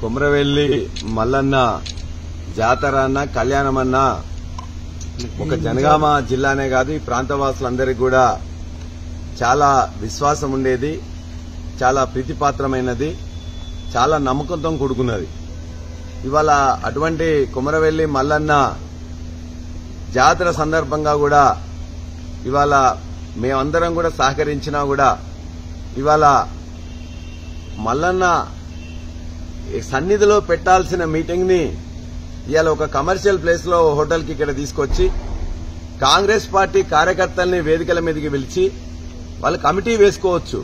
కొమరవెల్లి మల్లన్న జాతర అన్న కళ్యాణమన్నా ఒక జనగామ జిల్లానే కాదు ఈ ప్రాంతవాసులందరికీ కూడా చాలా విశ్వాసం ఉండేది, చాలా ప్రీతిపాత్రమైనది, చాలా నమ్మకంతో కూడుకున్నది. ఇవాళ అటువంటి కొమరవెల్లి మల్లన్న జాతర సందర్భంగా కూడా ఇవాళ మేమందరం కూడా సహకరించినా కూడా ఇవాళ మల్లన్న సన్నిధిలో పెట్టాల్సిన మీటింగ్ ని ఇవాళ ఒక కమర్షియల్ ప్లేస్ లో హోటల్ కి ఇక్కడ తీసుకొచ్చి కాంగ్రెస్ పార్టీ కార్యకర్తల్ని వేదికల మీదకి పిలిచి వాళ్ళు కమిటీ వేసుకోవచ్చు,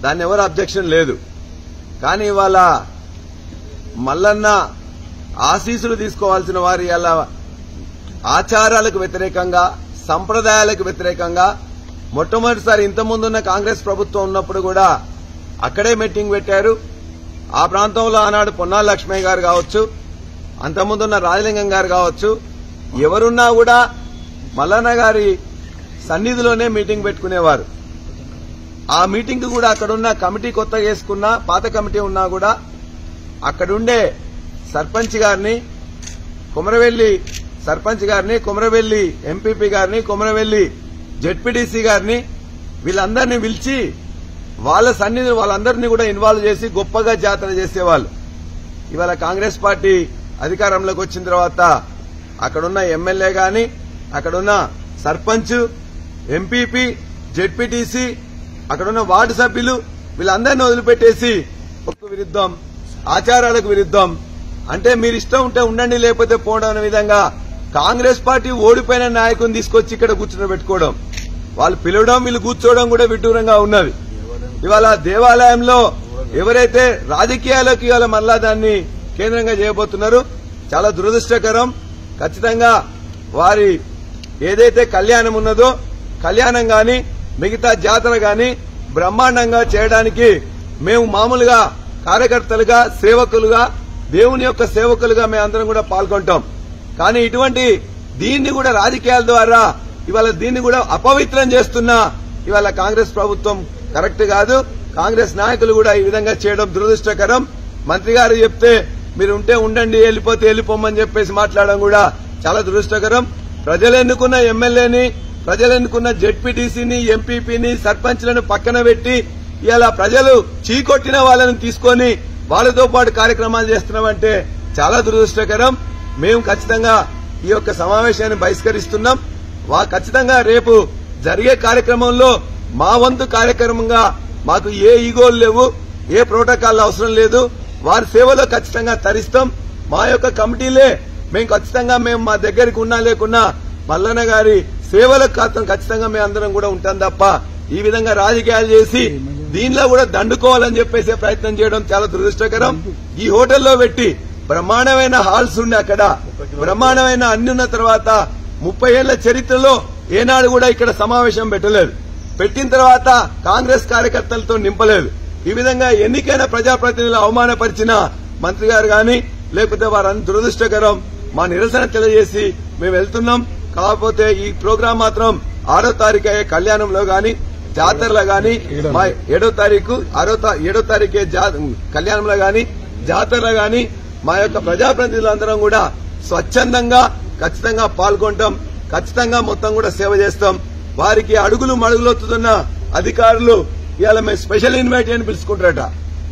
దాన్ని ఎవరు అబ్జెక్షన్ లేదు. కానీ ఇవాళ మల్లన్న ఆశీస్సులు తీసుకోవాల్సిన వారు ఇవాళ ఆచారాలకు వ్యతిరేకంగా, సంప్రదాయాలకు వ్యతిరేకంగా మొట్టమొదటిసారి ఇంతకుముందున్న కాంగ్రెస్ ప్రభుత్వం ఉన్నప్పుడు కూడా అక్కడే మీటింగ్ పెట్టారు. ఆ ప్రాంతంలో ఆనాడు పొన్నాల లక్ష్మయ్య గారు కావచ్చు, అంతకుముందున్న రాజలింగం గారు కావచ్చు, ఎవరున్నా కూడా మల్లన్న గారి సన్నిధిలోనే మీటింగ్ పెట్టుకునేవారు. ఆ మీటింగ్ కూడా అక్కడున్న కమిటీ కొత్తగా వేసుకున్నా, పాత కమిటీ ఉన్నా కూడా అక్కడుండే సర్పంచ్ గారిని, కొమరవెల్లి సర్పంచ్ గారిని, కొమరవెల్లి ఎంపీపీ గారిని, కొమరవెల్లి జెడ్పీటీసీ గారిని వీళ్ళందరినీ పిలిచి వాళ్ళ సన్నిధి వాళ్ళందరినీ కూడా ఇన్వాల్వ్ చేసి గొప్పగా జాతర చేసేవాళ్ళు. ఇవాళ కాంగ్రెస్ పార్టీ అధికారంలోకి వచ్చిన తర్వాత అక్కడున్న ఎమ్మెల్యే గాని, అక్కడున్న సర్పంచ్, ఎంపీపీ, జెడ్పీటీసీ, అక్కడున్న వార్డు సభ్యులు వీళ్ళందరినీ వదిలిపెట్టేసి ఒక విరుద్ధం, ఆచారాలకు విరుద్ధం, అంటే మీరు ఇష్టం ఉంటే ఉండండి లేకపోతే పోవడం అనే విధంగా కాంగ్రెస్ పార్టీ ఓడిపోయిన నాయకుని తీసుకొచ్చి ఇక్కడ కూర్చుని పెట్టుకోవడం, వాళ్ళు పిలవడం వీళ్ళు కూర్చోవడం కూడా విడ్డూరంగా ఉన్నది. ఇవాళ దేవాలయంలో ఎవరైతే రాజకీయాలకు ఇవాళ మళ్ళా దాన్ని కేంద్రంగా చేయబోతున్నారు, చాలా దురదృష్టకరం. ఖచ్చితంగా వారి ఏదైతే కళ్యాణం ఉన్నదో కళ్యాణం గాని మిగతా జాతర గాని బ్రహ్మాండంగా చేయడానికి మేము మామూలుగా కార్యకర్తలుగా, సేవకులుగా, దేవుని యొక్క సేవకులుగా మేమందరం కూడా పాల్గొంటాం. కానీ ఇటువంటి దీన్ని కూడా రాజకీయాల ద్వారా ఇవాళ దీన్ని కూడా అపవిత్రం చేస్తున్న ఇవాళ కాంగ్రెస్ ప్రభుత్వం కరెక్ట్ కాదు. కాంగ్రెస్ నాయకులు కూడా ఈ విధంగా చేయడం దురదృష్టకరం. మంత్రి గారు చెప్తే మీరు ఉంటే ఉండండి, వెళ్లిపోతే వెళ్లిపోమని చెప్పేసి మాట్లాడడం కూడా చాలా దురదృష్టకరం. ప్రజలు ఎన్నుకున్న ఎమ్మెల్యేని, ప్రజలు ఎన్నుకున్న జెడ్పీటీసీని, ఎంపీపీని, సర్పంచ్లను పక్కన పెట్టి ఇలా ప్రజలు చీకొట్టిన వాళ్ళని తీసుకొని వాళ్ళతో పాటు కార్యక్రమాలు చేస్తున్నామంటే చాలా దురదృష్టకరం. మేము ఖచ్చితంగా ఈ యొక్క సమావేశాన్ని బహిష్కరిస్తున్నాం. ఖచ్చితంగా రేపు జరిగే కార్యక్రమంలో మా వంతు కార్యక్రమంగా మాకు ఏ ఈగోలు లేవు, ఏ ప్రోటోకాల్ అవసరం లేదు. వారి సేవలో ఖచ్చితంగా తరిస్తాం. మా యొక్క కమిటీలే మేము ఖచ్చితంగా మా దగ్గరికి ఉన్నా లేకున్నా మల్లన్న గారి సేవలకు ఖచ్చితంగా మేము అందరం కూడా ఉంటాం తప్ప ఈ విధంగా రాజకీయాలు చేసి దీనిలో కూడా దండుకోవాలని చెప్పేసే ప్రయత్నం చేయడం చాలా దురదృష్టకరం. ఈ హోటల్లో పెట్టి బ్రహ్మాండమైన హాల్స్ ఉండే అక్కడ బ్రహ్మాండమైన అన్ని ఉన్న తర్వాత 30 ఏళ్ల చరిత్రలో ఏనాడు కూడా ఇక్కడ సమావేశం పెట్టలేదు. పెట్టిన తర్వాత కాంగ్రెస్ కార్యకర్తలతో నింపలేదు. ఈ విధంగా ఎన్నికైన ప్రజాప్రతినిధులు అవమానపరిచిన మంత్రి గారు గాని లేకపోతే వారని దురదృష్టకరం. మా నిరసన తెలియజేసి మేము వెళ్తున్నాం. కాకపోతే ఈ ప్రోగ్రాం మాత్రం 6వ తారీఖు అయ్యే కళ్యాణంలో గాని, జాతరలో గాని, మా 7వ తారీఖు 7వ తారీఖే కళ్యాణంలో గాని, జాతరలో గాని మా యొక్క ప్రజాప్రతినిధులందరం కూడా స్వచ్ఛందంగా ఖచ్చితంగా పాల్గొంటాం. ఖచ్చితంగా మొత్తం కూడా సేవ చేస్తాం. వారికి అడుగులు మడుగులొత్తుతున్న అధికారులు ఇవాళ మేము స్పెషల్ ఇన్వైట్ అని పిలుచుకుంటారట.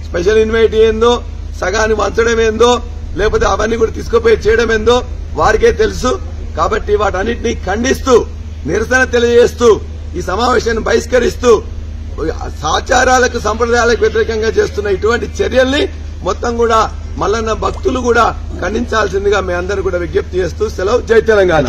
స్పెషల్ ఇన్వైట్ ఏందో, సగాన్ని వంచడం ఏందో, లేకపోతే అవన్నీ కూడా తీసుకుపోయి చేయడం ఏందో వారికే తెలుసు. కాబట్టి వాటన్నిటినీ ఖండిస్తూ నిరసన తెలియజేస్తూ ఈ సమావేశాన్ని బహిష్కరిస్తూ ఆచారాలకు, సంప్రదాయాలకు వ్యతిరేకంగా చేస్తున్న ఇటువంటి చర్యల్ని మొత్తం కూడా మల్లన్న భక్తులు కూడా ఖండించాల్సిందిగా మేమందరూ కూడా విజ్ఞప్తి చేస్తూ సెలవు. జై తెలంగాణ.